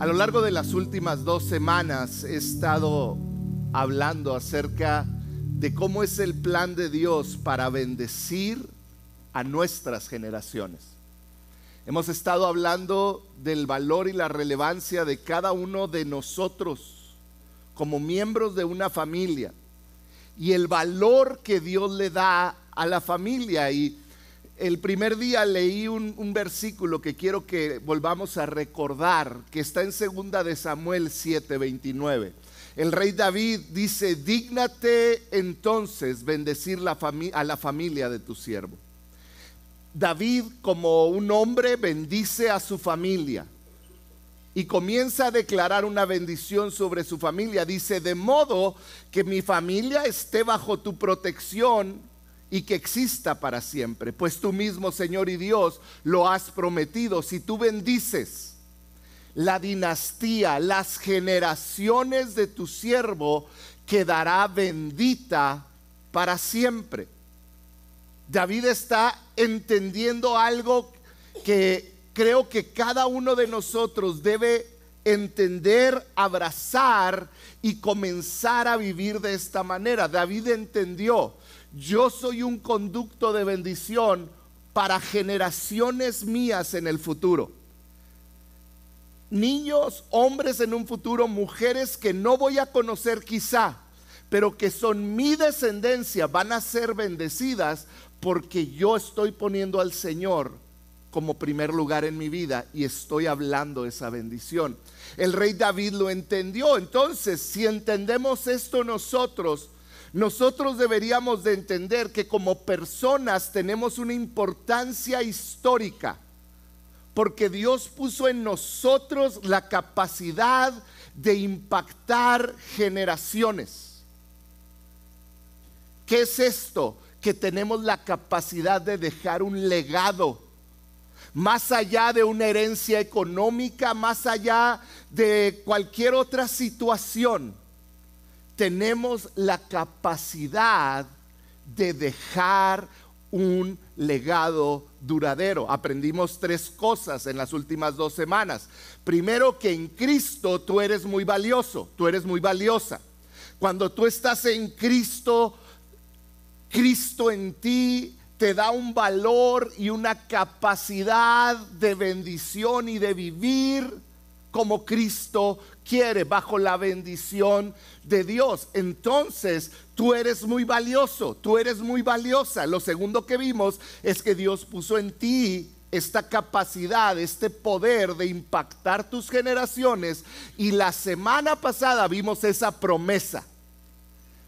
A lo largo de las últimas 2 semanas he estado hablando acerca de cómo es el plan de Dios para bendecir a nuestras generaciones. Hemos estado hablando del valor y la relevancia de cada uno de nosotros como miembros de una familia y el valor que Dios le da a la familia. Y el primer día leí un versículo que quiero que volvamos a recordar, que está en 2 de Samuel 7:29. El rey David dice: dígnate entonces bendecir a la familia de tu siervo. David, como un hombre, bendice a su familia y comienza a declarar una bendición sobre su familia. Dice: de modo que mi familia esté bajo tu protección y que exista para siempre, pues tú mismo, Señor y Dios, lo has prometido. Si tú bendices la dinastía, las generaciones de tu siervo, quedará bendita para siempre. David está entendiendo algo que creo que cada uno de nosotros debe entender, abrazar y comenzar a vivir de esta manera. David entendió: yo soy un conducto de bendición para generaciones mías en el futuro. Niños, hombres en un futuro, mujeres que no voy a conocer quizá, pero que son mi descendencia, van a ser bendecidas porque yo estoy poniendo al Señor como primer lugar en mi vida y estoy hablando esa bendición. El rey David lo entendió. Entonces, si entendemos esto nosotros deberíamos de entender que como personas tenemos una importancia histórica, porque Dios puso en nosotros la capacidad de impactar generaciones. ¿Qué es esto? Que tenemos la capacidad de dejar un legado, más allá de una herencia económica, más allá de cualquier otra situación. Tenemos la capacidad de dejar un legado duradero. Aprendimos 3 cosas en las últimas 2 semanas. Primero, que en Cristo tú eres muy valioso, tú eres muy valiosa. Cuando tú estás en Cristo, Cristo en ti te da un valor y una capacidad de bendición y de vivir como Cristo quiere, bajo la bendición de Dios. Entonces tú eres muy valioso, tú eres muy valiosa. Lo segundo que vimos es que Dios puso en ti esta capacidad, este poder de impactar tus generaciones. Y la semana pasada vimos esa promesa.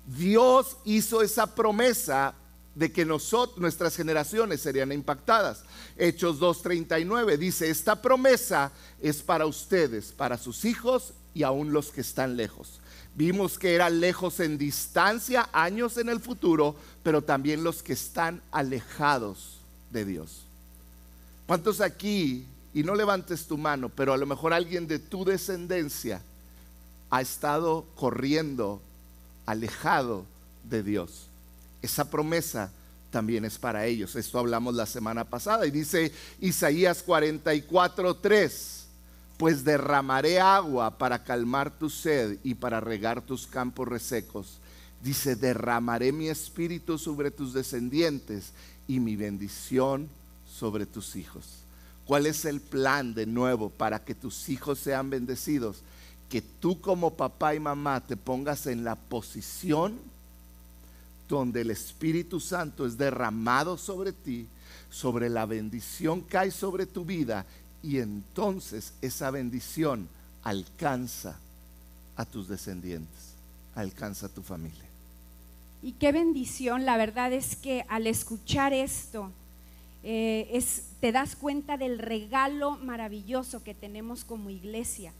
Dios hizo esa promesa de que nuestras generaciones serían impactadas. Hechos 2:39 dice: esta promesa es para ustedes, para sus hijos y aún los que están lejos. Vimos que eran lejos en distancia, años en el futuro, pero también los que están alejados de Dios. ¿Cuántos aquí, y no levantes tu mano, pero a lo mejor alguien de tu descendencia ha estado corriendo, alejado de Dios? Esa promesa también es para ellos. Esto hablamos la semana pasada. Y dice Isaías 44:3: pues derramaré agua para calmar tu sed y para regar tus campos resecos. Dice: derramaré mi espíritu sobre tus descendientes y mi bendición sobre tus hijos. ¿Cuál es el plan de nuevo para que tus hijos sean bendecidos? Que tú como papá y mamá te pongas en la posición donde el Espíritu Santo es derramado sobre ti, sobre la bendición cae sobre tu vida, y entonces esa bendición alcanza a tus descendientes, alcanza a tu familia. Y qué bendición. La verdad es que al escuchar esto, te das cuenta del regalo maravilloso que tenemos como iglesia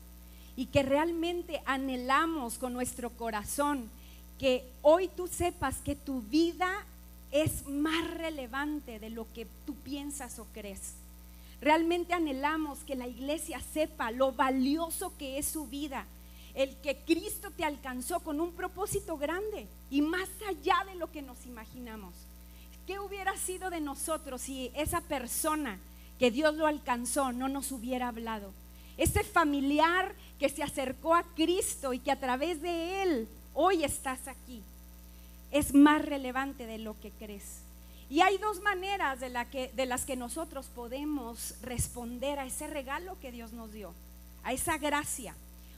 y que realmente anhelamos con nuestro corazón. Que hoy tú sepas que tu vida es más relevante de lo que tú piensas o crees. Realmente anhelamos que la iglesia sepa lo valioso que es su vida, el que Cristo te alcanzó con un propósito grande y más allá de lo que nos imaginamos. ¿Qué hubiera sido de nosotros si esa persona que Dios lo alcanzó no nos hubiera hablado? ese familiar que se acercó a Cristo y que a través de Él hoy estás aquí, es más relevante de lo que crees. Y hay dos maneras de las que nosotros podemos responder a ese regalo que Dios nos dio, a esa gracia.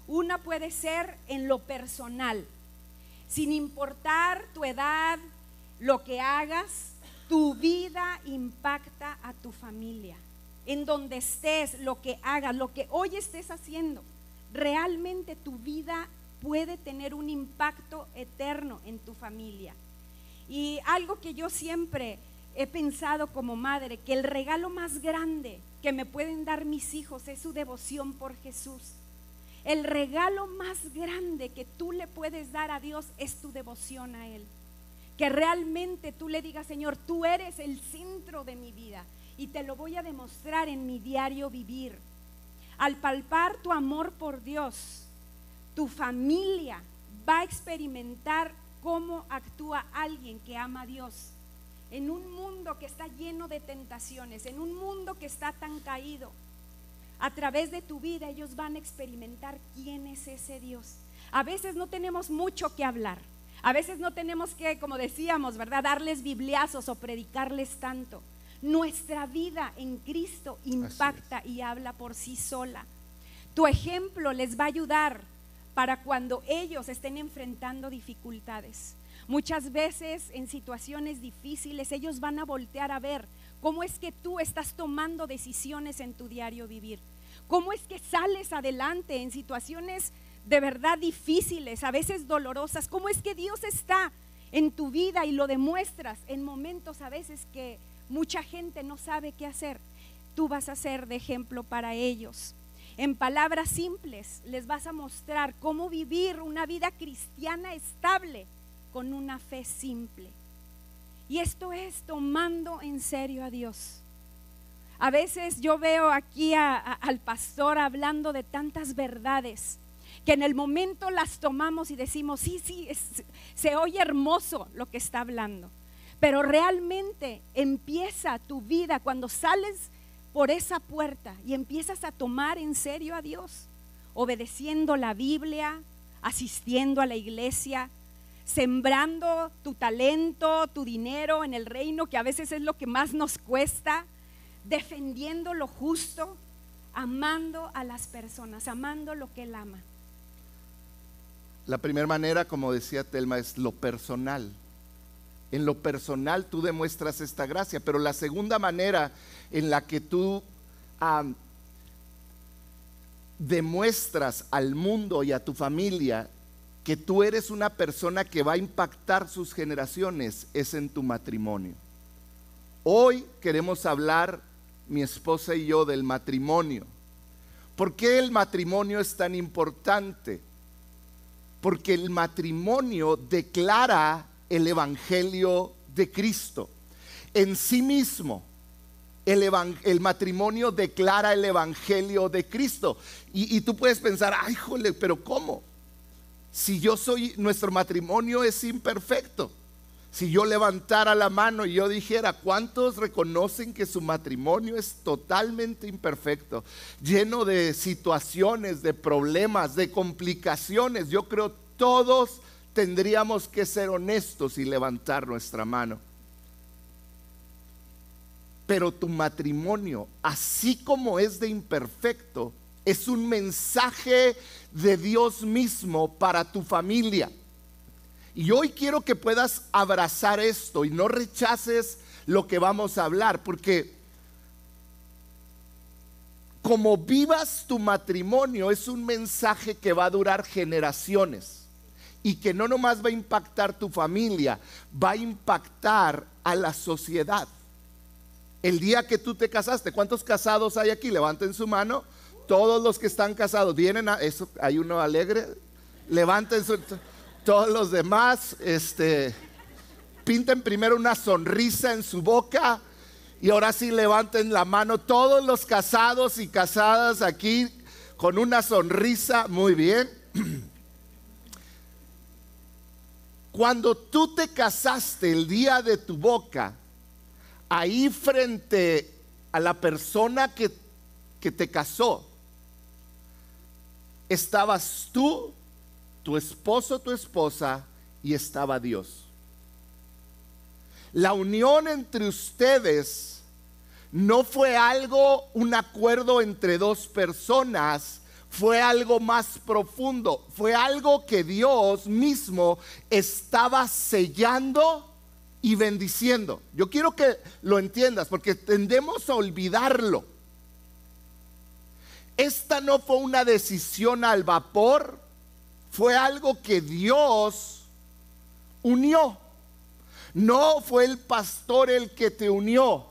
Una puede ser en lo personal, sin importar tu edad, lo que hagas, tu vida impacta a tu familia. En donde estés, lo que hagas, lo que hoy estés haciendo, realmente tu vida puede tener un impacto eterno en tu familia. Y algo que yo siempre he pensado como madre, que el regalo más grande que me pueden dar mis hijos es su devoción por Jesús. El regalo más grande que tú le puedes dar a Dios es tu devoción a Él. Que realmente tú le digas: Señor, tú eres el centro de mi vida y te lo voy a demostrar en mi diario vivir. Al palpar tu amor por Dios, tu familia va a experimentar cómo actúa alguien que ama a Dios. En un mundo que está lleno de tentaciones, en un mundo que está tan caído, a través de tu vida ellos van a experimentar quién es ese Dios. A veces no tenemos mucho que hablar, a veces no tenemos que, como decíamos, ¿verdad?, darles bibliazos o predicarles tanto. Nuestra vida en Cristo impacta y habla por sí sola. Tu ejemplo les va a ayudar para cuando ellos estén enfrentando dificultades. Muchas veces en situaciones difíciles ellos van a voltear a ver cómo es que tú estás tomando decisiones en tu diario vivir, cómo es que sales adelante en situaciones de verdad difíciles, a veces dolorosas, cómo es que Dios está en tu vida y lo demuestras en momentos a veces que mucha gente no sabe qué hacer. Tú vas a ser de ejemplo para ellos. En palabras simples les vas a mostrar cómo vivir una vida cristiana estable con una fe simple. Y esto es tomando en serio a Dios. A veces yo veo aquí al pastor hablando de tantas verdades que en el momento las tomamos y decimos: sí, se oye hermoso lo que está hablando. Pero realmente empieza tu vida cuando sales por esa puerta y empiezas a tomar en serio a Dios, obedeciendo la Biblia, asistiendo a la iglesia, sembrando tu talento, tu dinero en el reino, que a veces es lo que más nos cuesta, defendiendo lo justo, amando a las personas, amando lo que Él ama. La primera manera, como decía Telma, es lo personal. En lo personal tú demuestras esta gracia, pero la segunda manera en la que tú demuestras al mundo y a tu familia que tú eres una persona que va a impactar sus generaciones es en tu matrimonio. Hoy queremos hablar, mi esposa y yo, del matrimonio. ¿Por qué el matrimonio es tan importante? Porque el matrimonio declara el evangelio de Cristo. En sí mismo, el matrimonio declara el evangelio de Cristo. Y tú puedes pensar: ay, jole, pero ¿cómo? Si nuestro matrimonio es imperfecto. Si yo levantara la mano y yo dijera: ¿cuántos reconocen que su matrimonio es totalmente imperfecto? Lleno de situaciones, de problemas, de complicaciones. Yo creo todos tendríamos que ser honestos y levantar nuestra mano. Pero tu matrimonio, así como es de imperfecto, es un mensaje de Dios mismo para tu familia. Y hoy quiero que puedas abrazar esto y no rechaces lo que vamos a hablar, porque como vivas tu matrimonio es un mensaje que va a durar generaciones y que no nomás va a impactar tu familia, va a impactar a la sociedad. El día que tú te casaste, ¿cuántos casados hay aquí? Levanten su mano. Todos los que están casados, vienen a eso, hay uno alegre, levanten su, todos los demás, pinten primero una sonrisa en su boca y ahora sí levanten la mano. Todos los casados y casadas aquí con una sonrisa, muy bien. Cuando tú te casaste, el día de tu boca, ahí frente a la persona que te casó, estabas tú, tu esposo, tu esposa, y estaba Dios. La unión entre ustedes no fue algo, un acuerdo entre dos personas, fue algo más profundo, fue algo que Dios mismo estaba sellando y bendiciendo. Yo quiero que lo entiendas porque tendemos a olvidarlo. Esta no fue una decisión al vapor, fue algo que Dios unió. No fue el pastor el que te unió,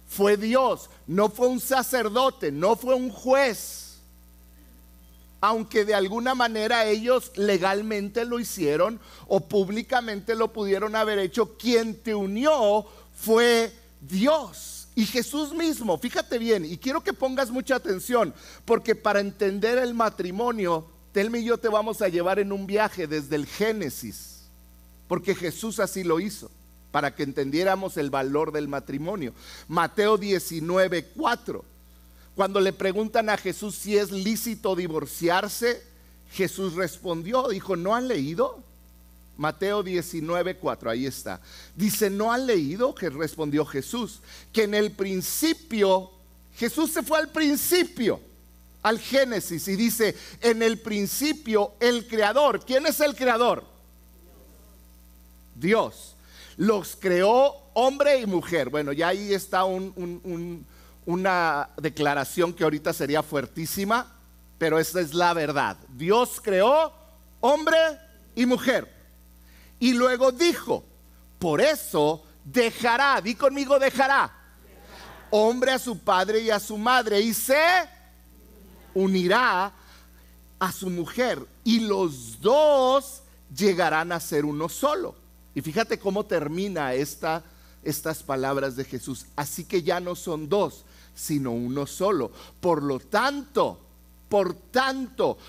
fue Dios. No fue un sacerdote, no fue un juez, aunque de alguna manera ellos legalmente lo hicieron o públicamente lo pudieron haber hecho. Quien te unió fue Dios y Jesús mismo. Fíjate bien, y quiero que pongas mucha atención, porque para entender el matrimonio, Telma y yo te vamos a llevar en un viaje desde el Génesis, porque Jesús así lo hizo, para que entendiéramos el valor del matrimonio. Mateo 19:4. Cuando le preguntan a Jesús si es lícito divorciarse, Jesús respondió, dijo, ¿no han leído? Mateo 19:4, ahí está. Dice, ¿no han leído? Que respondió Jesús, que en el principio, Jesús se fue al principio, al Génesis, y dice, en el principio el creador. ¿Quién es el creador? Dios. Los creó hombre y mujer. Bueno, ya ahí está una declaración que ahorita sería fuertísima, pero esta es la verdad. Dios creó hombre y mujer. Y luego dijo, por eso dejará, di conmigo, dejará, hombre a su padre y a su madre, y se unirá a su mujer, y los dos llegarán a ser uno solo. Y fíjate cómo termina estas palabras de Jesús. Así que ya no son dos, sino uno solo. Por tanto,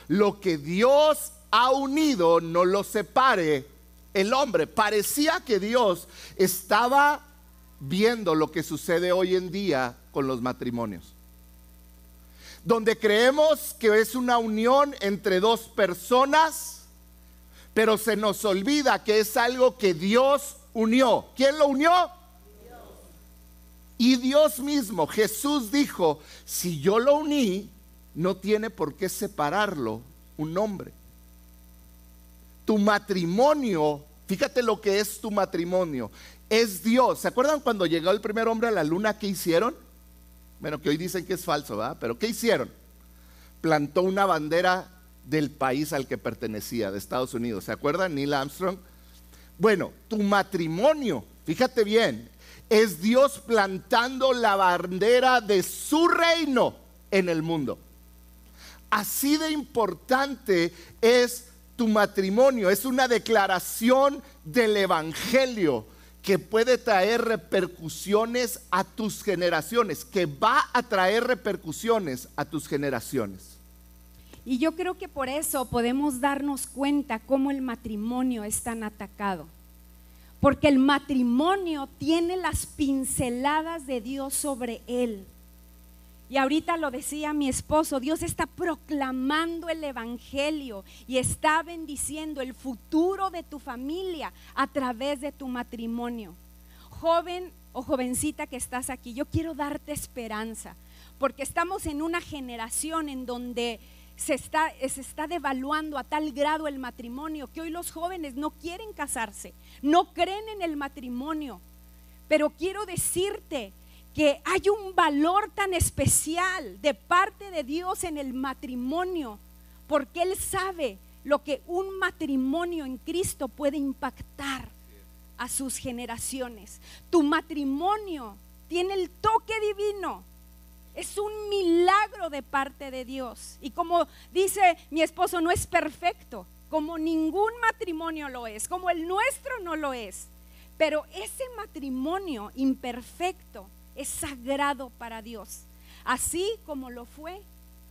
lo que Dios ha unido, no lo separe el hombre. Parecía que Dios estaba viendo lo que sucede hoy en día con los matrimonios, donde creemos que es una unión entre dos personas, pero se nos olvida que es algo que Dios unió. ¿Quién lo unió? Dios. Y Dios mismo, Jesús dijo, si yo lo uní, no tiene por qué separarlo un hombre. Tu matrimonio, fíjate lo que es tu matrimonio, es Dios. ¿Se acuerdan cuando llegó el primer hombre a la luna? ¿Qué hicieron? Bueno, que hoy dicen que es falso, ¿verdad? Pero ¿qué hicieron? Plantó una bandera del país al que pertenecía, de Estados Unidos. ¿Se acuerdan? Neil Armstrong. Bueno, tu matrimonio, fíjate bien, es Dios plantando la bandera de su reino en el mundo. Así de importante es tu matrimonio. Es una declaración del evangelio que puede traer repercusiones a tus generaciones, que va a traer repercusiones a tus generaciones. Y yo creo que por eso podemos darnos cuenta cómo el matrimonio es tan atacado. Porque el matrimonio tiene las pinceladas de Dios sobre él. Y ahorita lo decía mi esposo, Dios está proclamando el evangelio y está bendiciendo el futuro de tu familia a través de tu matrimonio. Joven o jovencita que estás aquí, yo quiero darte esperanza, porque estamos en una generación en donde se está devaluando a tal grado el matrimonio que hoy los jóvenes no quieren casarse, no creen en el matrimonio. Pero quiero decirte que hay un valor tan especial de parte de Dios en el matrimonio, porque Él sabe lo que un matrimonio en Cristo puede impactar a sus generaciones. Tu matrimonio tiene el toque divino. Es un milagro de parte de Dios. Y como dice mi esposo, no es perfecto, como ningún matrimonio lo es, como el nuestro no lo es. Pero ese matrimonio imperfecto es sagrado para Dios, así como lo fue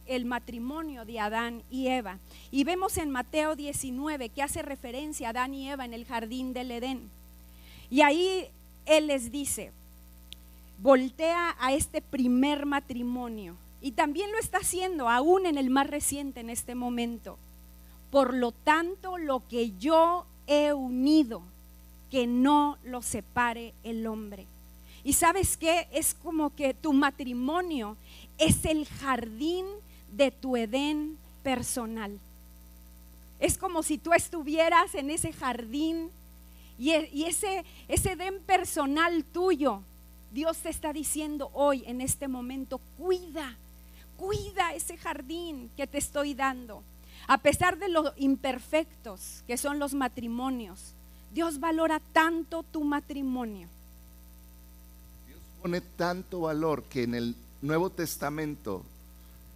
el matrimonio de Adán y Eva. Y vemos en Mateo 19 que hace referencia a Adán y Eva en el jardín del Edén. Y ahí Él les dice, voltea a este primer matrimonio y también lo está haciendo aún en el más reciente, en este momento. Por lo tanto, lo que yo he unido, que no lo separe el hombre. Y ¿sabes qué? Es como que tu matrimonio es el jardín de tu Edén personal. Es como si tú estuvieras en ese jardín y ese Edén personal tuyo. Dios te está diciendo hoy, en este momento, cuida ese jardín que te estoy dando. A pesar de lo imperfectos que son los matrimonios, Dios valora tanto tu matrimonio. Dios pone tanto valor que en el Nuevo Testamento,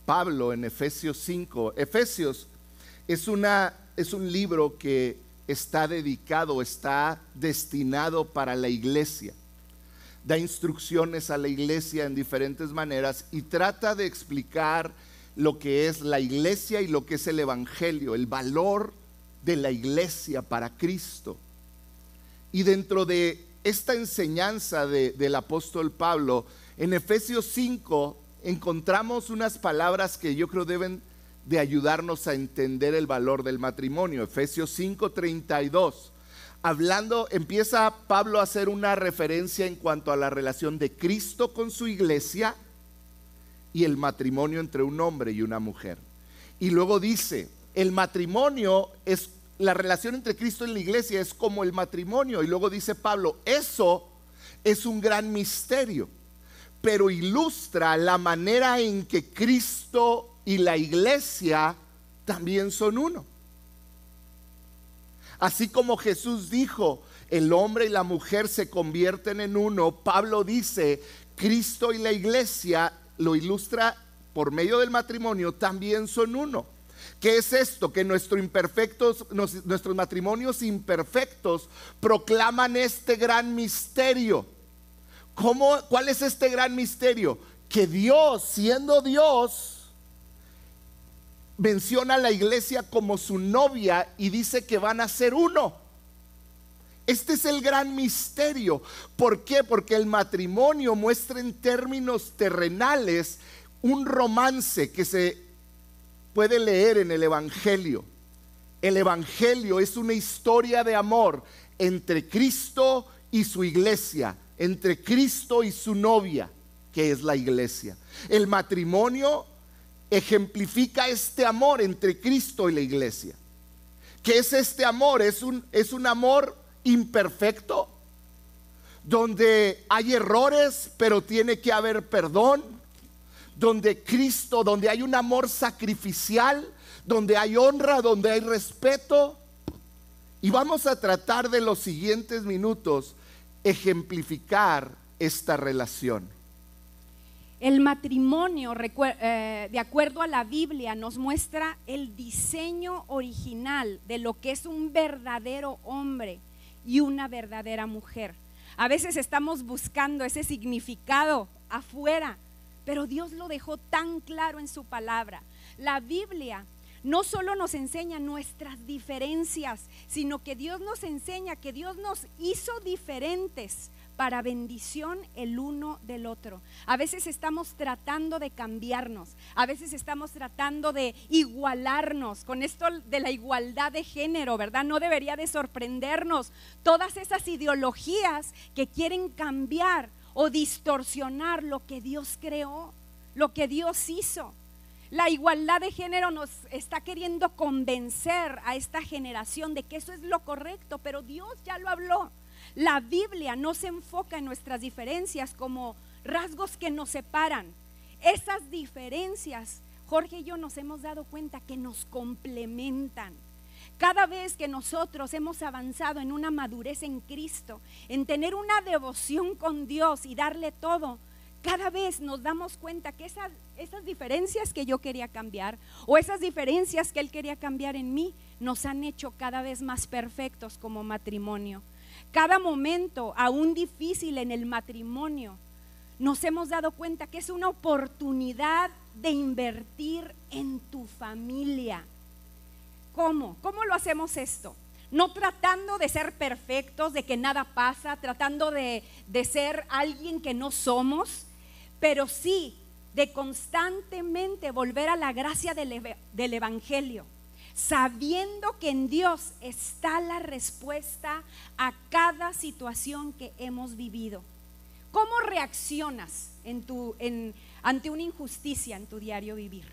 Pablo en Efesios 5, Efesios es un libro que está dedicado, está destinado para la iglesia. Da instrucciones a la iglesia en diferentes maneras y trata de explicar lo que es la iglesia y lo que es el evangelio, el valor de la iglesia para Cristo. Y dentro de esta enseñanza del apóstol Pablo, en Efesios 5 encontramos unas palabras que yo creo deben de ayudarnos a entender el valor del matrimonio. Efesios 5:32. Empieza Pablo a hacer una referencia en cuanto a la relación de Cristo con su iglesia y el matrimonio entre un hombre y una mujer. Y luego dice, el matrimonio es, la relación entre Cristo y la iglesia es como el matrimonio. Y luego dice Pablo, eso es un gran misterio, pero ilustra la manera en que Cristo y la iglesia también son uno. Así como Jesús dijo, el hombre y la mujer se convierten en uno, Pablo dice, Cristo y la iglesia, lo ilustra por medio del matrimonio, también son uno. ¿Qué es esto? Que nuestros matrimonios imperfectos proclaman este gran misterio. ¿Cuál es este gran misterio? Que Dios, siendo Dios, menciona a la iglesia como su novia y dice que van a ser uno. Este es el gran misterio. ¿Por qué? Porque el matrimonio muestra en términos terrenales un romance que se puede leer en el Evangelio. El Evangelio es una historia de amor entre Cristo y su iglesia, entre Cristo y su novia, que es la iglesia. El matrimonio ejemplifica este amor entre Cristo y la iglesia. ¿Qué es este amor? Es un amor imperfecto, donde hay errores, pero tiene que haber perdón, donde hay un amor sacrificial, donde hay honra, donde hay respeto. Y vamos a tratar de los siguientes minutos ejemplificar esta relación. El matrimonio, de acuerdo a la Biblia, nos muestra el diseño original de lo que es un verdadero hombre y una verdadera mujer. A veces estamos buscando ese significado afuera, pero Dios lo dejó tan claro en su palabra. La Biblia no solo nos enseña nuestras diferencias, sino que Dios nos enseña que Dios nos hizo diferentes para bendición el uno del otro. A veces estamos tratando de cambiarnos, a veces estamos tratando de igualarnos con esto de la igualdad de género, ¿verdad? No debería de sorprendernos todas esas ideologías que quieren cambiar o distorsionar lo que Dios creó, lo que Dios hizo. La igualdad de género nos está queriendo convencer a esta generación de que eso es lo correcto, pero Dios ya lo habló. La Biblia no se enfoca en nuestras diferencias como rasgos que nos separan. Esas diferencias, Jorge y yo nos hemos dado cuenta que nos complementan. Cada vez que nosotros hemos avanzado en una madurez en Cristo, en tener una devoción con Dios y darle todo, cada vez nos damos cuenta que esas diferencias que yo quería cambiar o esas diferencias que Él quería cambiar en mí nos han hecho cada vez más perfectos como matrimonio. Cada momento, aún difícil en el matrimonio, nos hemos dado cuenta que es una oportunidad de invertir en tu familia. ¿Cómo? ¿Cómo lo hacemos esto? No tratando de ser perfectos, de que nada pasa, tratando de ser alguien que no somos, pero sí de constantemente volver a la gracia del Evangelio, sabiendo que en Dios está la respuesta a cada situación que hemos vivido. ¿Cómo reaccionas ante una injusticia en tu diario vivir?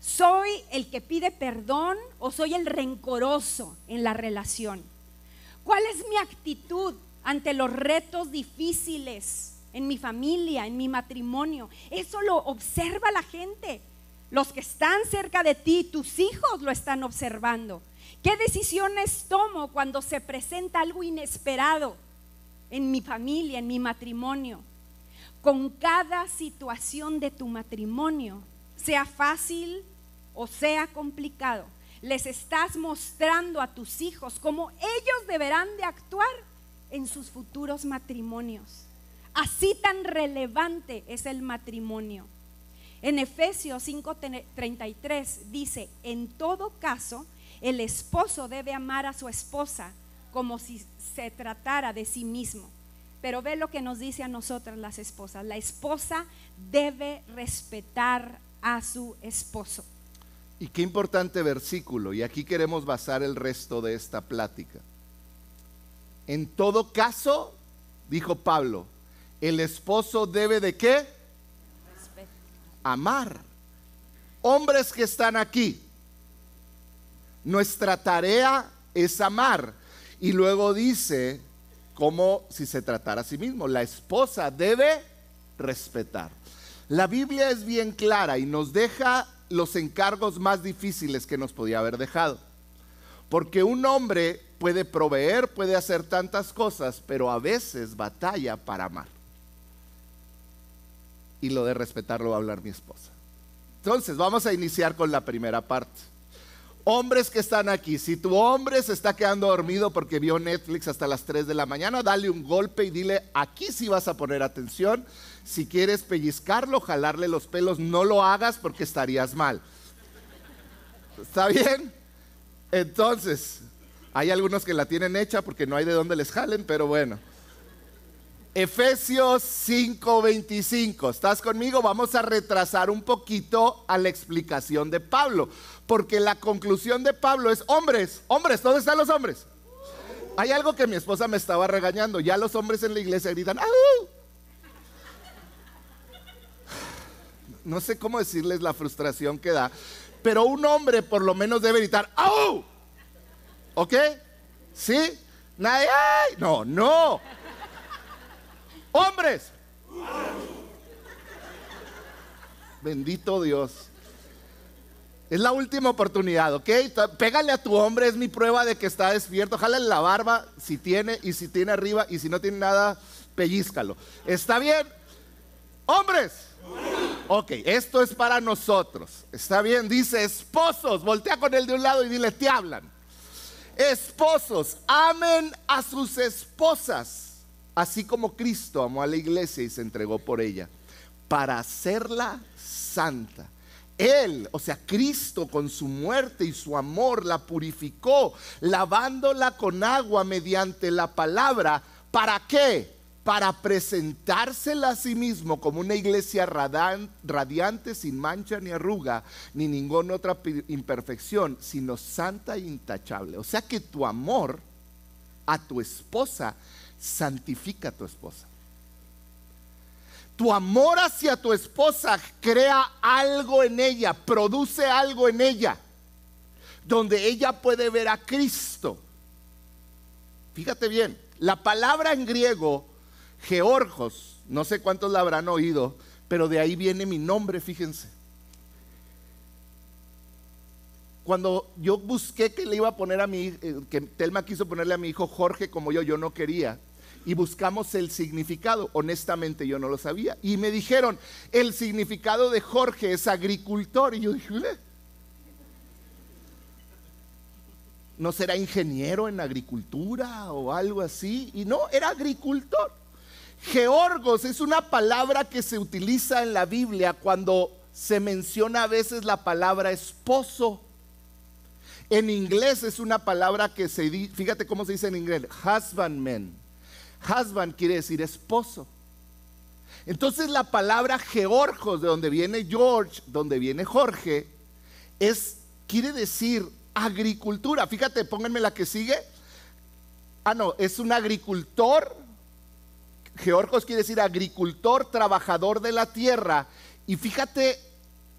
¿Soy el que pide perdón o soy el rencoroso en la relación? ¿Cuál es mi actitud ante los retos difíciles en mi familia, en mi matrimonio? Eso lo observa la gente. Los que están cerca de ti, tus hijos lo están observando. ¿Qué decisiones tomo cuando se presenta algo inesperado en mi familia, en mi matrimonio? Con cada situación de tu matrimonio, sea fácil o sea complicado, les estás mostrando a tus hijos cómo ellos deberán de actuar en sus futuros matrimonios. Así tan relevante es el matrimonio. En Efesios 5:33 dice: en todo caso, el esposo debe amar a su esposa como si se tratara de sí mismo. Pero ve lo que nos dice a nosotras las esposas. La esposa debe respetar a su esposo. Y qué importante versículo, y aquí queremos basar el resto de esta plática. En todo caso, dijo Pablo, el esposo debe ¿de qué? Respeto. Amar. Hombres que están aquí, nuestra tarea es amar. Y luego dice, como si se tratara a sí mismo, la esposa debe respetar. La Biblia es bien clara y nos deja los encargos más difíciles que nos podía haber dejado. Porque un hombre puede proveer, puede hacer tantas cosas, pero a veces batalla para amar. Y lo de respetar lo va a hablar mi esposa. Entonces vamos a iniciar con la primera parte. Hombres que están aquí, si tu hombre se está quedando dormido porque vio Netflix hasta las 3 de la mañana, dale un golpe y dile, aquí sí vas a poner atención. Si quieres pellizcarlo, jalarle los pelos, no lo hagas porque estarías mal. ¿Está bien? Entonces, hay algunos que la tienen hecha porque no hay de dónde les jalen, pero bueno. Efesios 5:25, ¿estás conmigo? Vamos a retrasar un poquito a la explicación de Pablo, porque la conclusión de Pablo es: hombres, ¿dónde están los hombres? Hay algo que mi esposa me estaba regañando, ya los hombres en la iglesia gritan ¡au! No sé cómo decirles la frustración que da, pero un hombre por lo menos debe gritar ¡au! ¿Ok? ¿Sí? Nadie, ¡ay! No. Hombres. Bendito Dios. Es la última oportunidad, ¿ok? Pégale a tu hombre, es mi prueba de que está despierto. Jálale la barba si tiene, y si tiene arriba, y si no tiene nada, pellízcalo. ¿Está bien? Hombres. Ok, esto es para nosotros. ¿Está bien? Dice esposos, voltea con él de un lado y dile, te hablan. Esposos, amen a sus esposas, así como Cristo amó a la iglesia y se entregó por ella, para hacerla santa. Él, o sea, Cristo con su muerte y su amor la purificó, lavándola con agua mediante la palabra. ¿Para qué? Para presentársela a sí mismo como una iglesia radiante, sin mancha ni arruga, ni ninguna otra imperfección, sino santa e intachable. O sea que tu amor a tu esposa santifica a tu esposa. Tu amor hacia tu esposa crea algo en ella, produce algo en ella, donde ella puede ver a Cristo. Fíjate bien, la palabra en griego, Georgos, no sé cuántos la habrán oído, pero de ahí viene mi nombre, fíjense. Cuando yo busqué que le iba a poner a mi, que Telma quiso ponerle a mi hijo Jorge como yo no quería, y buscamos el significado, honestamente yo no lo sabía, y me dijeron, el significado de Jorge es agricultor, y yo dije, ¿no será ingeniero en agricultura o algo así? Y no, era agricultor. Georgos es una palabra que se utiliza en la Biblia cuando se menciona a veces la palabra esposo. En inglés es una palabra que se dice, fíjate cómo se dice en inglés, husbandman. Husband quiere decir esposo. Entonces la palabra georgos, de donde viene George, donde viene Jorge, quiere decir agricultura. Fíjate, pónganme la que sigue. No, es un agricultor. Georgos quiere decir agricultor, trabajador de la tierra. Y fíjate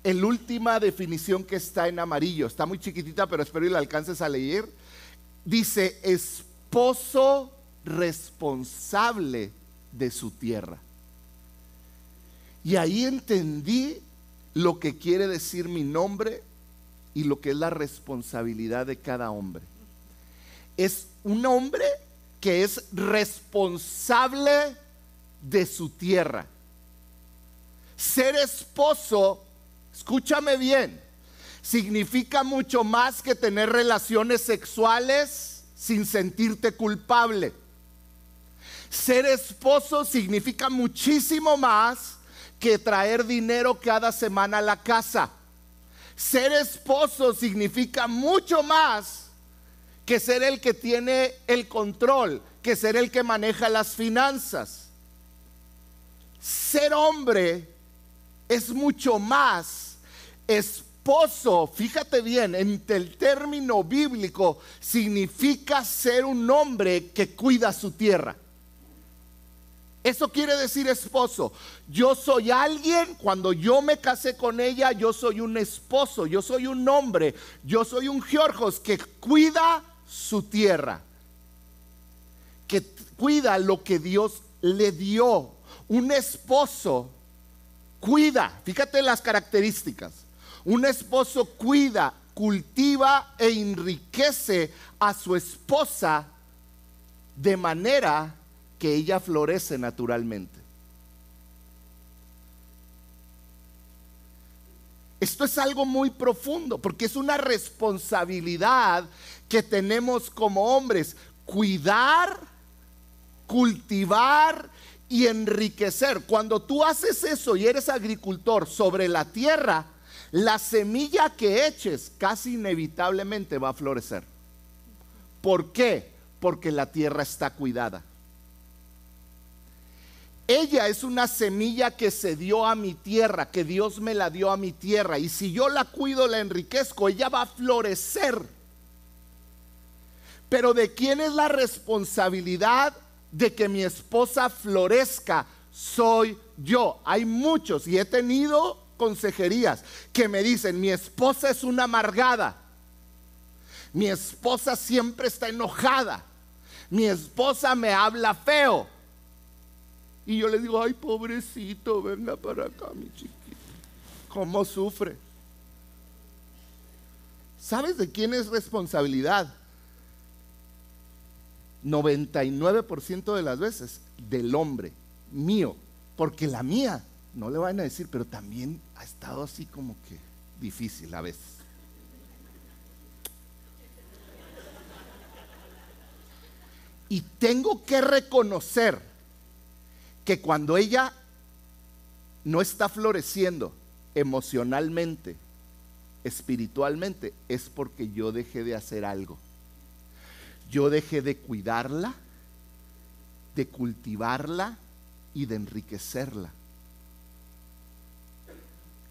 la última definición que está en amarillo. Está muy chiquitita, pero espero que la alcances a leer. Dice, esposo responsable de su tierra. Y ahí entendí lo que quiere decir mi nombre y lo que es la responsabilidad de cada hombre. Es un hombre que es responsable de su tierra. Ser esposo, escúchame bien, significa mucho más que tener relaciones sexuales sin sentirte culpable. Ser esposo significa muchísimo más que traer dinero cada semana a la casa. Ser esposo significa mucho más que ser el que tiene el control, que ser el que maneja las finanzas. Ser hombre es mucho más. Esposo, fíjate bien, en el término bíblico significa ser un hombre que cuida su tierra. Eso quiere decir esposo. Yo soy alguien, cuando yo me casé con ella, yo soy un esposo, yo soy un hombre, yo soy un georgos que cuida su tierra, que cuida lo que Dios le dio. Un esposo cuida, fíjate las características. Un esposo cuida, cultiva e enriquece a su esposa de manera que ella florece naturalmente. Esto es algo muy profundo porque es una responsabilidad que tenemos como hombres: cuidar, cultivar y enriquecer. Cuando tú haces eso y eres agricultor sobre la tierra, la semilla que eches casi inevitablemente va a florecer. ¿Por qué? Porque la tierra está cuidada. Ella es una semilla que se dio a mi tierra, que Dios me la dio a mi tierra, y si yo la cuido, la enriquezco, ella va a florecer. Pero ¿de quién es la responsabilidad de que mi esposa florezca? Soy yo. Hay muchos, y he tenido consejerías que me dicen: mi esposa es una amargada, mi esposa siempre está enojada, mi esposa me habla feo. Y yo les digo: ay, pobrecito, venga para acá, mi chiquito. ¿Cómo sufre? ¿Sabes de quién es responsabilidad? 99% de las veces del hombre, mío. Porque la mía, no le van a decir, pero también ha estado así como que difícil a veces. Y tengo que reconocer que cuando ella no está floreciendo emocionalmente, espiritualmente, es porque yo dejé de hacer algo. Yo dejé de cuidarla, de cultivarla y de enriquecerla.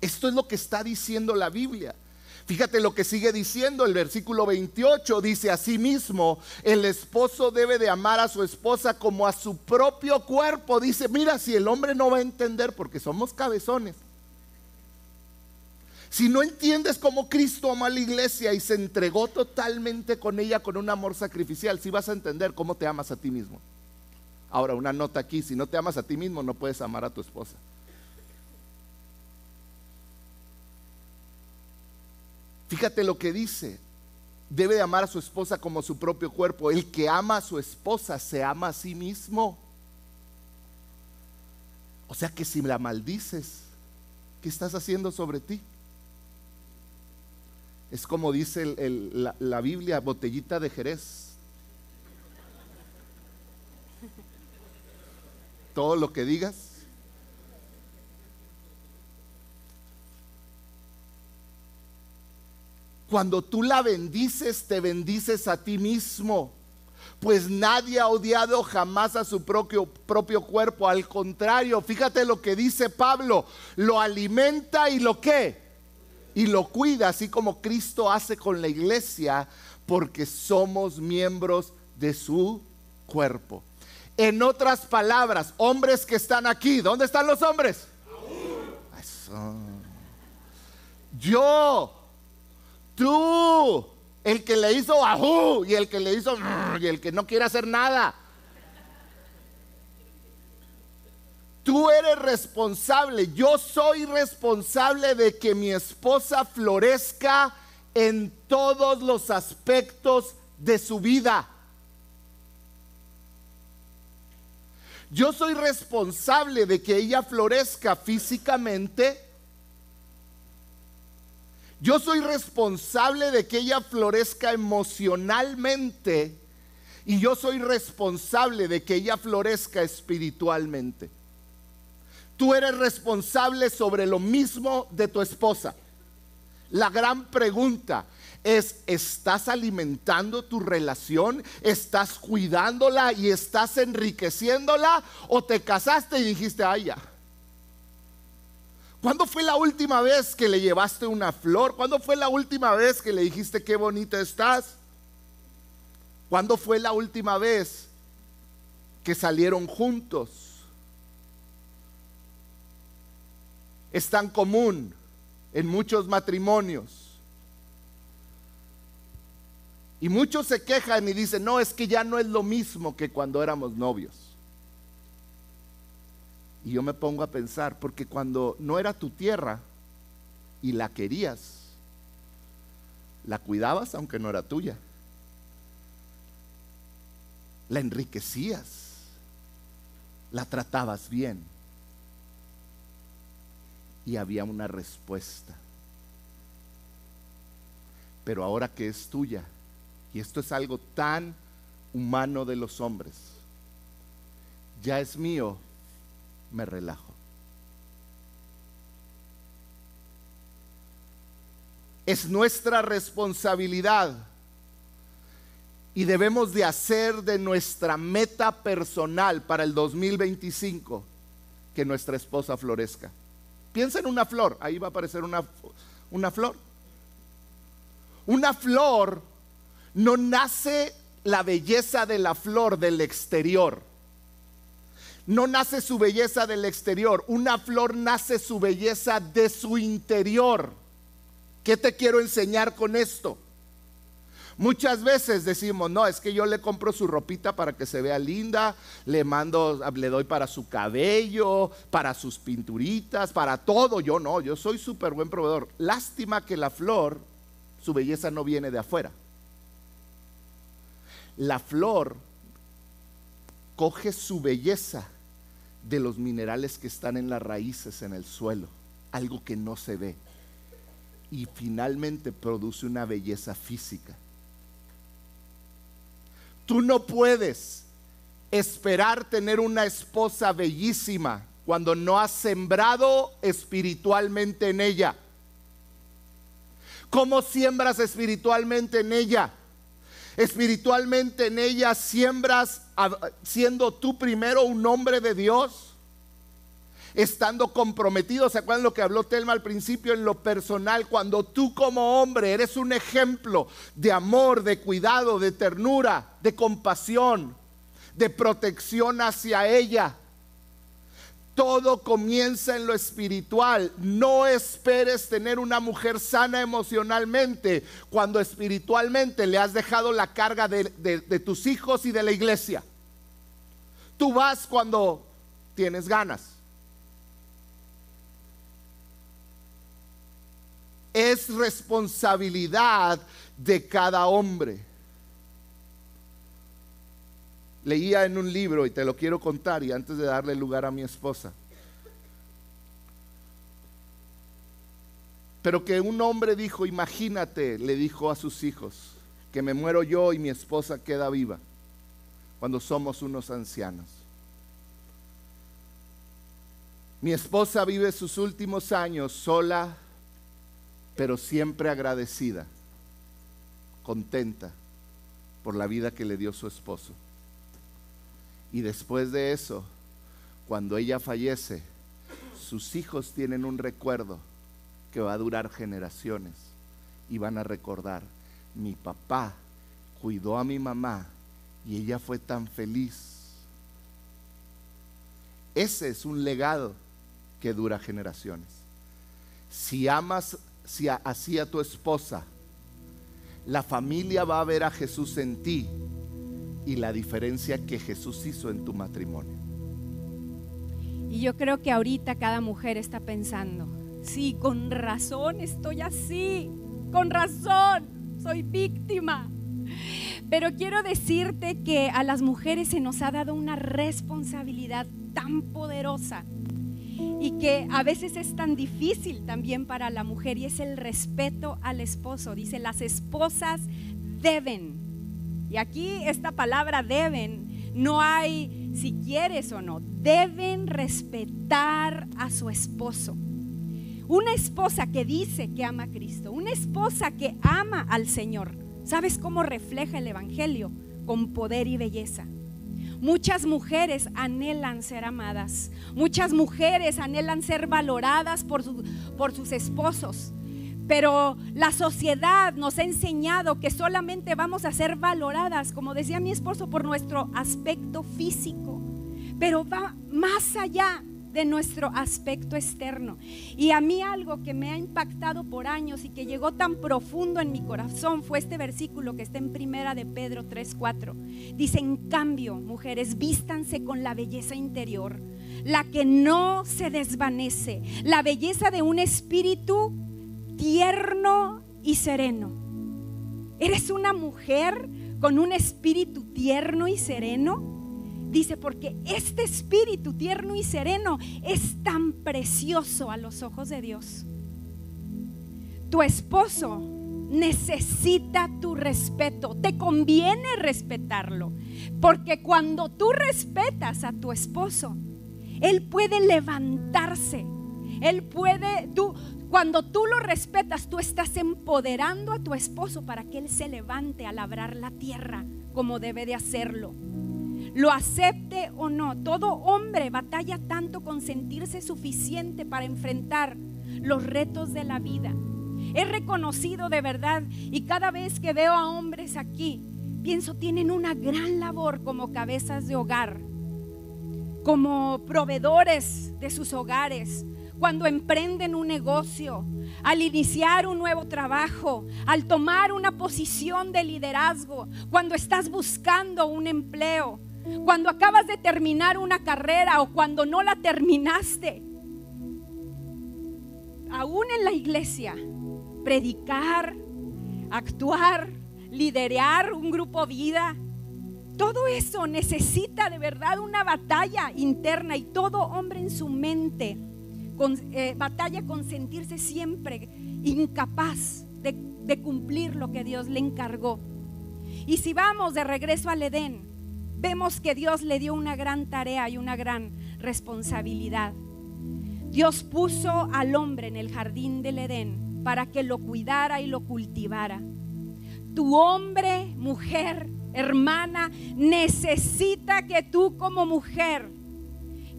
Esto es lo que está diciendo la Biblia. Fíjate lo que sigue diciendo el versículo 28, dice: asimismo, el esposo debe de amar a su esposa como a su propio cuerpo. Dice, mira, si el hombre no va a entender, porque somos cabezones. Si no entiendes cómo Cristo amó a la iglesia y se entregó totalmente con ella con un amor sacrificial, sí vas a entender cómo te amas a ti mismo. Ahora, una nota aquí: si no te amas a ti mismo, no puedes amar a tu esposa. Fíjate lo que dice: debe de amar a su esposa como su propio cuerpo. El que ama a su esposa se ama a sí mismo. O sea que si la maldices, ¿qué estás haciendo sobre ti? Es como dice la Biblia: botellita de Jerez. Todo lo que digas. Cuando tú la bendices, te bendices a ti mismo. pues nadie ha odiado jamás a su propio cuerpo. Al contrario, fíjate lo que dice Pablo, lo alimenta y lo ¿qué? Y lo cuida, así como Cristo hace con la iglesia, porque somos miembros de su cuerpo. En otras palabras, hombres que están aquí, ¿dónde están los hombres? Eso. Yo, tú, el que le hizo ajú y el que le hizo y el que no quiere hacer nada. Tú eres responsable, yo soy responsable de que mi esposa florezca en todos los aspectos de su vida. Yo soy responsable de que ella florezca físicamente. Yo soy responsable de que ella florezca emocionalmente. Y yo soy responsable de que ella florezca espiritualmente. Tú eres responsable sobre lo mismo de tu esposa. La gran pregunta es, ¿estás alimentando tu relación? ¿Estás cuidándola y estás enriqueciéndola? ¿O te casaste y dijiste, ay ya? ¿Cuándo fue la última vez que le llevaste una flor? ¿Cuándo fue la última vez que le dijiste qué bonita estás? ¿Cuándo fue la última vez que salieron juntos? Es tan común en muchos matrimonios. Y muchos se quejan y dicen, no, es que ya no es lo mismo que cuando éramos novios. Y yo me pongo a pensar, porque cuando no era tu tierra y la querías, la cuidabas aunque no era tuya. La enriquecías, la tratabas bien. Y había una respuesta. Pero ahora que es tuya, y esto es algo tan humano de los hombres, ya es mío, me relajo. Es nuestra responsabilidad y debemos de hacer de nuestra meta personal para el 2025 que nuestra esposa florezca. Piensa en una flor, ahí va a aparecer una flor. Una flor, no nace la belleza de la flor del exterior. No nace su belleza del exterior. Una flor nace su belleza de su interior. ¿Qué te quiero enseñar con esto? Muchas veces decimos, no, es que yo le compro su ropita para que se vea linda, le doy para su cabello, para sus pinturitas, para todo. Yo no, yo soy súper buen proveedor. Lástima que la flor, su belleza no viene de afuera. La flor coge su belleza de los minerales que están en las raíces, en el suelo, algo que no se ve, y finalmente produce una belleza física. Tú no puedes esperar tener una esposa bellísima cuando no has sembrado espiritualmente en ella. ¿Cómo siembras espiritualmente en ella? Espiritualmente en ella siembras siendo tú primero un hombre de Dios, estando comprometido. ¿Se acuerdan lo que habló Telma al principio en lo personal? Cuando tú como hombre eres un ejemplo de amor, de cuidado, de ternura, de compasión, de protección hacia ella. Todo comienza en lo espiritual. No esperes tener una mujer sana emocionalmente cuando espiritualmente le has dejado la carga de tus hijos y de la iglesia. Tú vas cuando tienes ganas. Es responsabilidad de cada hombre. Leía en un libro y te lo quiero contar, y antes de darle lugar a mi esposa, pero que un hombre dijo, imagínate, le dijo a sus hijos, que me muero yo y mi esposa queda viva cuando somos unos ancianos. Mi esposa vive sus últimos años sola, pero siempre agradecida, contenta, por la vida que le dio su esposo. Y después de eso, cuando ella fallece, sus hijos tienen un recuerdo que va a durar generaciones y van a recordar: mi papá cuidó a mi mamá y ella fue tan feliz. Ese es un legado que dura generaciones. Si amas así a tu esposa, la familia va a ver a Jesús en ti y la diferencia que Jesús hizo en tu matrimonio. Y yo creo que ahorita cada mujer está pensando: sí, con razón estoy así, con razón soy víctima. Pero quiero decirte que a las mujeres se nos ha dado una responsabilidad tan poderosa y que a veces es tan difícil también para la mujer, y es el respeto al esposo. Dice: las esposas deben, y aquí esta palabra deben, no hay si quieres o no, deben respetar a su esposo. Una esposa que dice que ama a Cristo, una esposa que ama al Señor, ¿sabes cómo refleja el Evangelio? Con poder y belleza. Muchas mujeres anhelan ser amadas, muchas mujeres anhelan ser valoradas por sus esposos, pero la sociedad nos ha enseñado que solamente vamos a ser valoradas, como decía mi esposo, por nuestro aspecto físico, pero va más allá de nuestro aspecto externo. Y a mí algo que me ha impactado por años y que llegó tan profundo en mi corazón fue este versículo que está en 1 de Pedro 3:4. Dice: en cambio, mujeres, vístanse con la belleza interior, la que no se desvanece, la belleza de un espíritu tierno y sereno. ¿Eres una mujer con un espíritu tierno y sereno? Dice: porque este espíritu tierno y sereno es tan precioso a los ojos de Dios. Tu esposo necesita tu respeto, te conviene respetarlo, porque cuando tú respetas a tu esposo, él puede levantarse, cuando tú lo respetas, tú estás empoderando a tu esposo para que él se levante a labrar la tierra como debe de hacerlo. Lo acepte o no, todo hombre batalla tanto con sentirse suficiente para enfrentar los retos de la vida. He reconocido de verdad, y cada vez que veo a hombres aquí, pienso: tienen una gran labor como cabezas de hogar, como proveedores de sus hogares. Cuando emprenden un negocio, al iniciar un nuevo trabajo, al tomar una posición de liderazgo, cuando estás buscando un empleo, cuando acabas de terminar una carrera o cuando no la terminaste, aún en la iglesia, predicar, actuar, liderar un grupo vida, todo eso necesita de verdad una batalla interna, y todo hombre en su mente batalla con sentirse siempre incapaz de cumplir lo que Dios le encargó. Y si vamos de regreso al Edén, vemos que Dios le dio una gran tarea y una gran responsabilidad. Dios puso al hombre en el jardín del Edén para que lo cuidara y lo cultivara. Tu hombre, mujer, hermana, necesita que tú como mujer,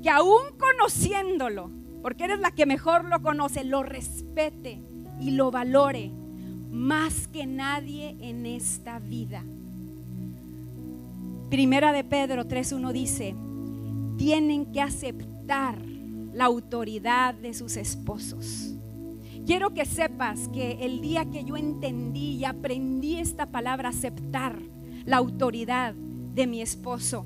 que aún conociéndolo, porque eres la que mejor lo conoce, lo respete y lo valore más que nadie en esta vida. 1 de Pedro 3:1 dice: tienen que aceptar la autoridad de sus esposos. Quiero que sepas que el día que yo entendí y aprendí esta palabra, aceptar la autoridad de mi esposo,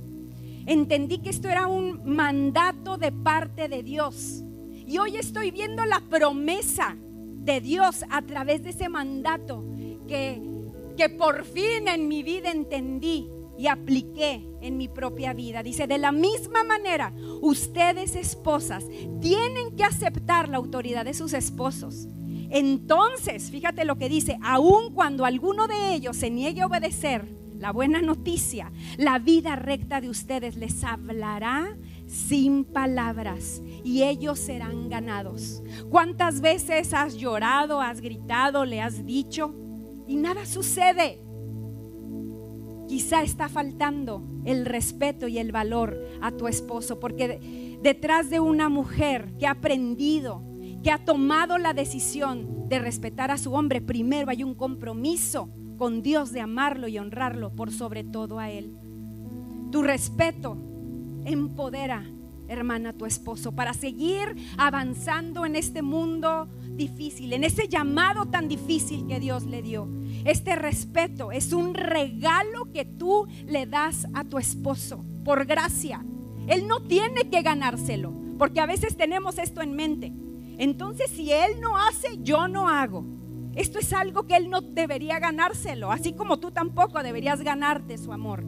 entendí que esto era un mandato de parte de Dios. Y hoy estoy viendo la promesa de Dios a través de ese mandato que por fin en mi vida entendí y apliqué en mi propia vida. Dice: de la misma manera, ustedes esposas tienen que aceptar la autoridad de sus esposos. Entonces, fíjate lo que dice: aun cuando alguno de ellos se niegue a obedecer la buena noticia, la vida recta de ustedes les hablará sin palabras y ellos serán ganados. ¿Cuántas veces has llorado, has gritado, le has dicho y nada sucede? quizá está faltando el respeto y el valor a tu esposo, porque detrás de una mujer que ha aprendido, que ha tomado la decisión de respetar a su hombre, primero hay un compromiso con Dios de amarlo y honrarlo por sobre todo a él. Tu respeto empodera, hermana, a tu esposo para seguir avanzando en este mundo difícil, en ese llamado tan difícil que Dios le dio. Este respeto es un regalo que tú le das a tu esposo por gracia. Él no tiene que ganárselo, porque a veces tenemos esto en mente. Entonces, si él no hace, yo no hago. Esto es algo que él no debería ganárselo, así como tú tampoco deberías ganarte su amor.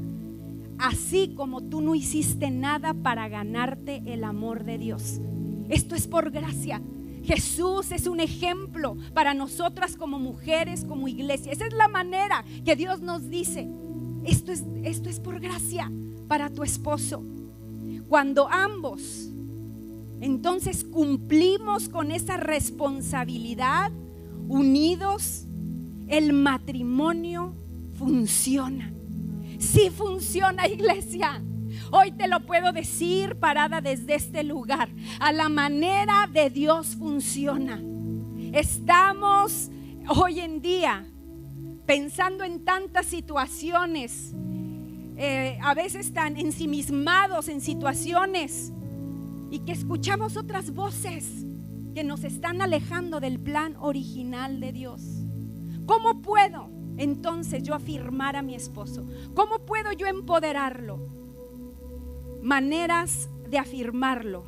Así como tú no hiciste nada para ganarte el amor de Dios. Esto es por gracia. Jesús es un ejemplo para nosotras como mujeres, como iglesia. Esa es la manera que Dios nos dice: esto es por gracia para tu esposo. Cuando ambos entonces cumplimos con esa responsabilidad, unidos, el matrimonio funciona. Sí funciona, iglesia. Hoy te lo puedo decir parada desde este lugar. A la manera de Dios funciona. Estamos hoy en día pensando en tantas situaciones, a veces tan ensimismados en situaciones, y que escuchamos otras voces que nos están alejando del plan original de Dios. ¿Cómo puedo entonces yo afirmar a mi esposo? ¿Cómo puedo yo empoderarlo? Maneras de afirmarlo.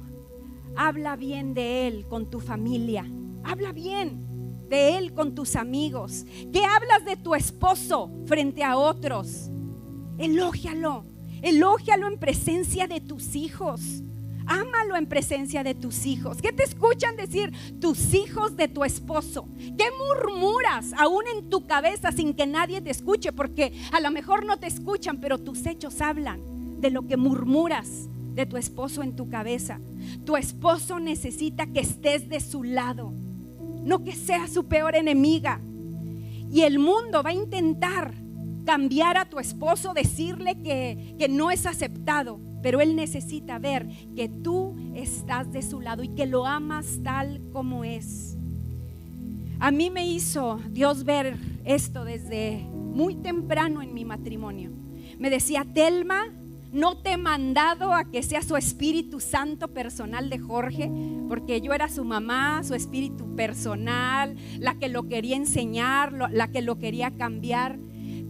Habla bien de él con tu familia. Habla bien de él con tus amigos. ¿Qué hablas de tu esposo frente a otros? Elógialo. Elógialo en presencia de tus hijos. Ámalo en presencia de tus hijos. ¿Qué te escuchan decir tus hijos de tu esposo? ¿Qué murmuras aún en tu cabeza sin que nadie te escuche? Porque a lo mejor no te escuchan, pero tus hechos hablan de lo que murmuras de tu esposo en tu cabeza. Tu esposo necesita que estés de su lado, no que seas su peor enemiga. Y el mundo va a intentar cambiar a tu esposo, decirle que no es aceptado. Pero él necesita ver que tú estás de su lado y que lo amas tal como es. A mí me hizo Dios ver esto desde muy temprano en mi matrimonio. Me decía: Telma, no te he mandado a que sea su Espíritu Santo personal de Jorge, porque yo era su mamá, su espíritu personal, la que lo quería enseñar, la que lo quería cambiar.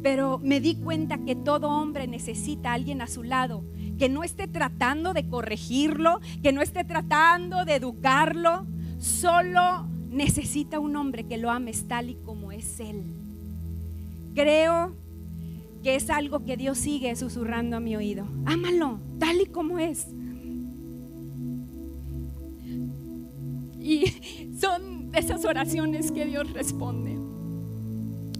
Pero me di cuenta que todo hombre necesita a alguien a su lado que no esté tratando de corregirlo, que no esté tratando de educarlo. Solo necesita un hombre que lo ames tal y como es él. Creo que es algo que Dios sigue susurrando a mi oído. Ámalo tal y como es. Y son esas oraciones que Dios responde.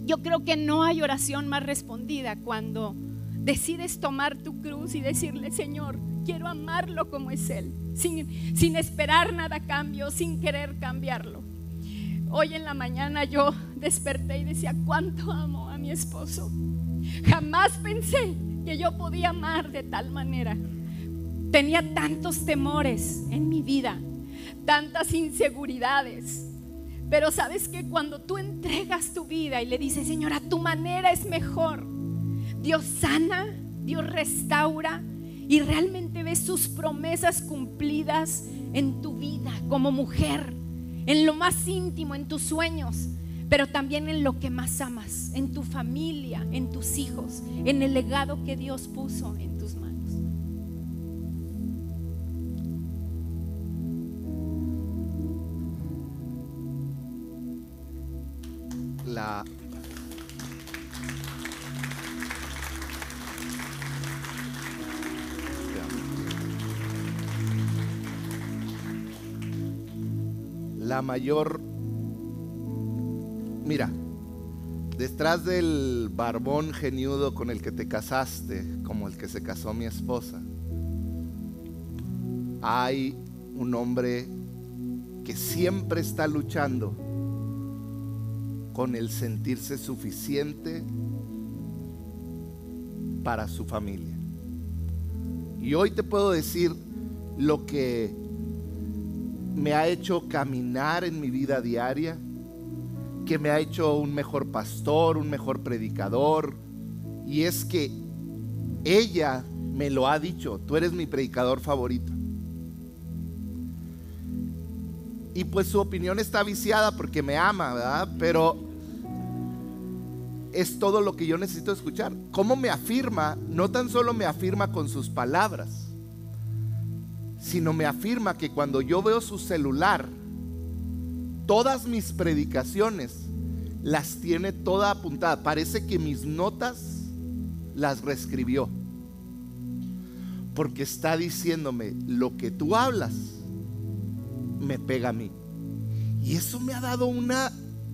Yo creo que no hay oración más respondida cuando decides tomar tu cruz y decirle: Señor, quiero amarlo como es Él, sin esperar nada a cambio, sin querer cambiarlo. Hoy en la mañana yo desperté y decía: cuánto amo a mi esposo. Jamás pensé que yo podía amar de tal manera. Tenía tantos temores en mi vida, tantas inseguridades. Pero sabes que cuando tú entregas tu vida y le dices: Señor, a tu manera es mejor, Dios sana, Dios restaura y realmente ves sus promesas cumplidas en tu vida como mujer, en lo más íntimo, en tus sueños, pero también en lo que más amas, en tu familia, en tus hijos, en el legado que Dios puso en tus manos. La mayor, mira, detrás del barbón geniudo con el que te casaste, como el que se casó mi esposa, hay un hombre que siempre está luchando con el sentirse suficiente para su familia. Y hoy te puedo decir lo que me ha hecho caminar en mi vida diaria, que me ha hecho un mejor pastor, un mejor predicador, y es que ella me lo ha dicho: tú eres mi predicador favorito. Y pues su opinión está viciada porque me ama, ¿verdad? Pero es todo lo que yo necesito escuchar. ¿Cómo me afirma? No tan solo me afirma con sus palabras, sino me afirma que cuando yo veo su celular, todas mis predicaciones las tiene toda apuntada. Parece que mis notas las reescribió, porque está diciéndome: lo que tú hablas me pega a mí. Y eso me ha dado una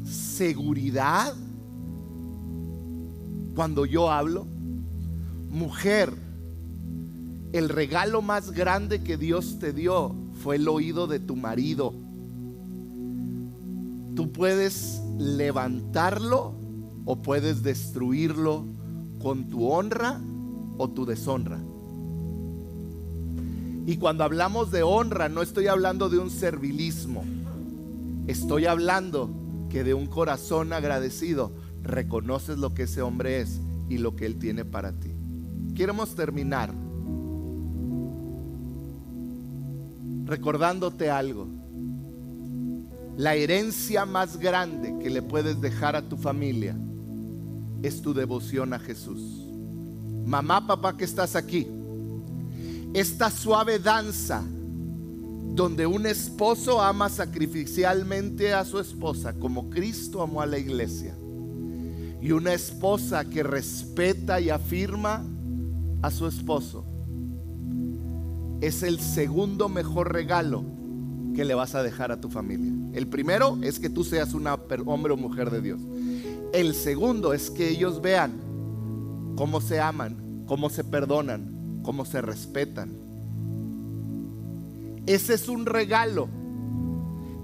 seguridad cuando yo hablo. Mujer, el regalo más grande que Dios te dio fue el oído de tu marido. Tú puedes levantarlo o puedes destruirlo con tu honra o tu deshonra. Y cuando hablamos de honra, no estoy hablando de un servilismo. Estoy hablando que de un corazón agradecido reconoces lo que ese hombre es y lo que él tiene para ti. Queremos terminar recordándote algo. La herencia más grande que le puedes dejar a tu familia es tu devoción a Jesús. Mamá, papá que estás aquí, esta suave danza donde un esposo ama sacrificialmente a su esposa como Cristo amó a la iglesia, y una esposa que respeta y afirma a su esposo, es el segundo mejor regalo que le vas a dejar a tu familia. El primero es que tú seas un hombre o mujer de Dios. El segundo es que ellos vean cómo se aman, cómo se perdonan, cómo se respetan. Ese es un regalo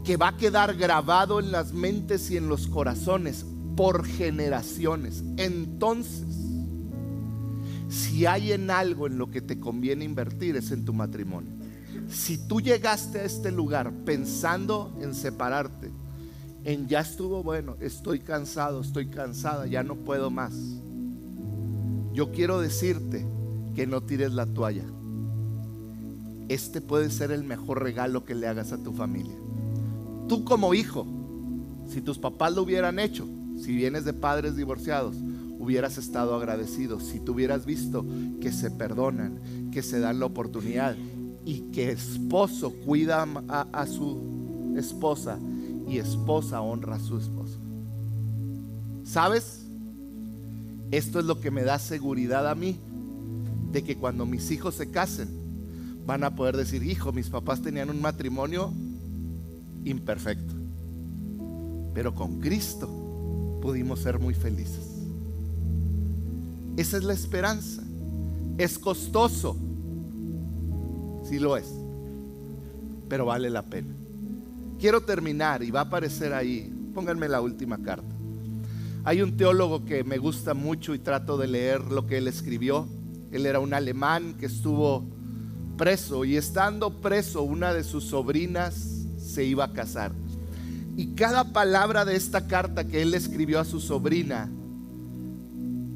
que va a quedar grabado en las mentes y en los corazones por generaciones. Entonces, si hay en algo en lo que te conviene invertir, es en tu matrimonio. Si tú llegaste a este lugar pensando en separarte, en ya estuvo bueno, estoy cansado, estoy cansada, ya no puedo más, yo quiero decirte que no tires la toalla. Este puede ser el mejor regalo que le hagas a tu familia. Tú como hijo, si tus papás lo hubieran hecho, si vienes de padres divorciados, hubieras estado agradecido. Si tú hubieras visto que se perdonan, que se dan la oportunidad, y que esposo cuida a su esposa y esposa honra a su esposo. ¿Sabes? Esto es lo que me da seguridad a mí de que cuando mis hijos se casen van a poder decir: hijo, mis papás tenían un matrimonio imperfecto, pero con Cristo pudimos ser muy felices. Esa es la esperanza. Es costoso, sí lo es, pero vale la pena. Quiero terminar y va a aparecer ahí, pónganme la última carta. Hay un teólogo que me gusta mucho y trato de leer lo que él escribió. Él era un alemán que estuvo preso, y estando preso, una de sus sobrinas se iba a casar. Y cada palabra de esta carta que él escribió a su sobrina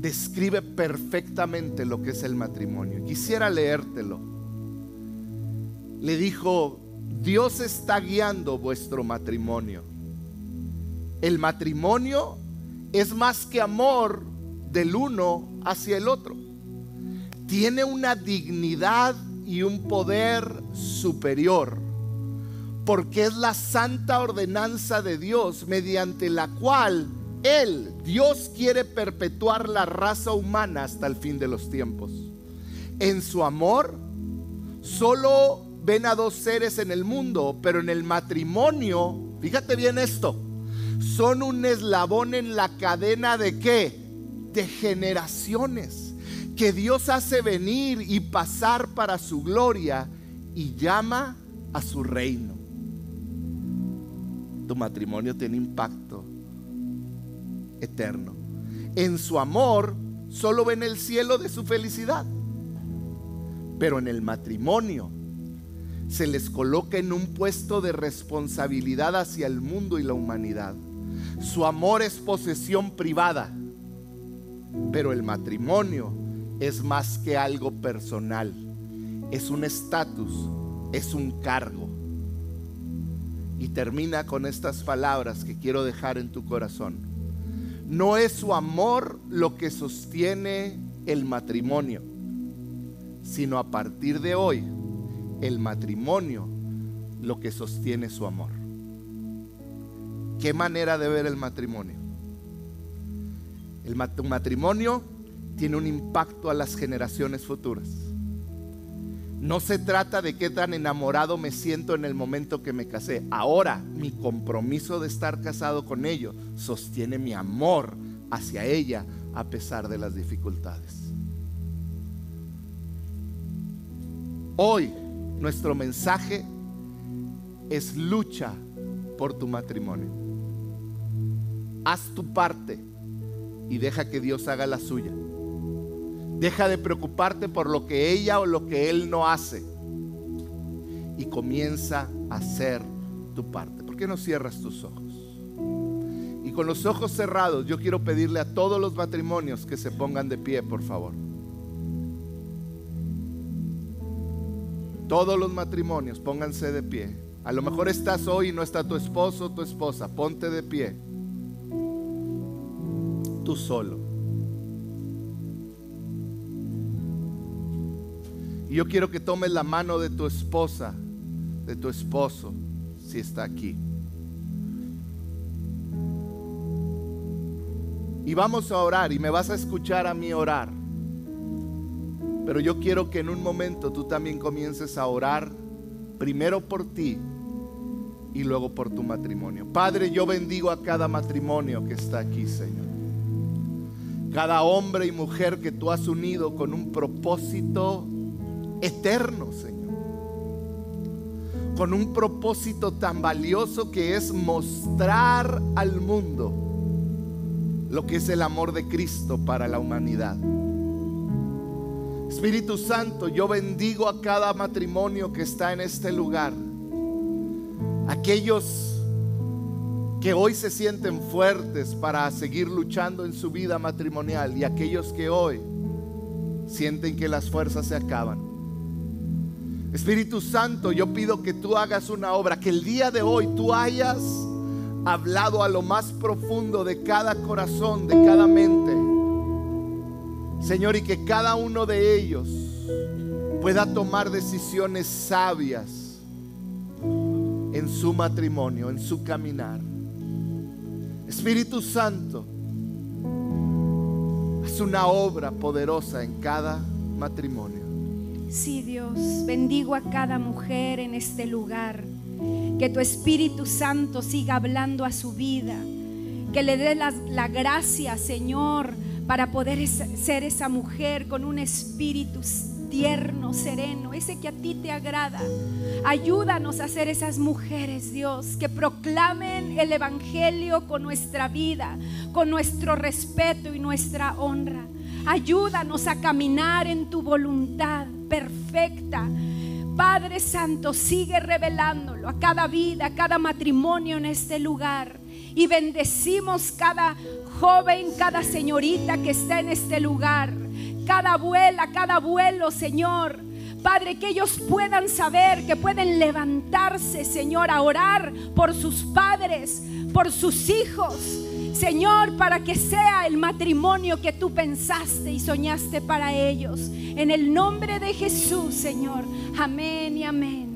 describe perfectamente lo que es el matrimonio. Quisiera leértelo. Le dijo: Dios está guiando vuestro matrimonio. El matrimonio es más que amor del uno hacia el otro. Tiene una dignidad y un poder superior, porque es la santa ordenanza de Dios mediante la cual Dios quiere perpetuar la raza humana hasta el fin de los tiempos. En su amor solo ven a dos seres en el mundo, pero en el matrimonio, fíjate bien esto, son un eslabón en la cadena de ¿qué? De generaciones que Dios hace venir y pasar para su gloria y llama a su reino. Tu matrimonio tiene impacto eterno. En su amor solo ven el cielo de su felicidad. Pero en el matrimonio se les coloca en un puesto de responsabilidad hacia el mundo y la humanidad. Su amor es posesión privada, pero el matrimonio es más que algo personal. Es un estatus, es un cargo. Y termina con estas palabras que quiero dejar en tu corazón. No es su amor lo que sostiene el matrimonio, sino a partir de hoy, el matrimonio lo que sostiene su amor. ¿Qué manera de ver el matrimonio? Tu matrimonio tiene un impacto a las generaciones futuras. No se trata de qué tan enamorado me siento en el momento que me casé. Ahora mi compromiso de estar casado con ellos sostiene mi amor hacia ella a pesar de las dificultades. Hoy nuestro mensaje es lucha por tu matrimonio. Haz tu parte y deja que Dios haga la suya. Deja de preocuparte por lo que ella o lo que él no hace y comienza a hacer tu parte. ¿Por qué no cierras tus ojos? Y con los ojos cerrados yo quiero pedirle a todos los matrimonios que se pongan de pie, por favor. Todos los matrimonios, pónganse de pie. A lo mejor estás hoy y no está tu esposo o tu esposa. Ponte de pie. Tú solo. Y yo quiero que tomes la mano de tu esposa, de tu esposo, si está aquí. Y vamos a orar y me vas a escuchar a mí orar. Pero yo quiero que en un momento tú también comiences a orar primero por ti y luego por tu matrimonio. Padre, yo bendigo a cada matrimonio que está aquí, Señor. Cada hombre y mujer que tú has unido con un propósito eterno, Señor. Con un propósito tan valioso que es mostrar al mundo lo que es el amor de Cristo para la humanidad. Espíritu Santo, yo bendigo a cada matrimonio que está en este lugar. Aquellos que hoy se sienten fuertes para seguir luchando en su vida matrimonial y aquellos que hoy sienten que las fuerzas se acaban. Espíritu Santo, yo pido que tú hagas una obra, que el día de hoy tú hayas hablado a lo más profundo de cada corazón, de cada mente, Señor, y que cada uno de ellos pueda tomar decisiones sabias en su matrimonio, en su caminar. Espíritu Santo, haz una obra poderosa en cada matrimonio. Sí, Dios, bendigo a cada mujer en este lugar. Que tu Espíritu Santo siga hablando a su vida. Que le dé la gracia, Señor, para poder ser esa mujer con un espíritu tierno, sereno, ese que a ti te agrada. Ayúdanos a ser esas mujeres, Dios, que proclamen el Evangelio con nuestra vida, con nuestro respeto y nuestra honra. Ayúdanos a caminar en tu voluntad perfecta. Padre Santo, sigue revelándolo a cada vida, a cada matrimonio en este lugar. Y bendecimos cada joven, cada señorita que está en este lugar, cada abuela, cada abuelo, Señor. Padre, que ellos puedan saber que pueden levantarse, Señor, a orar por sus padres, por sus hijos, Señor, para que sea el matrimonio que tú pensaste y soñaste para ellos. En el nombre de Jesús, Señor. Amén y amén.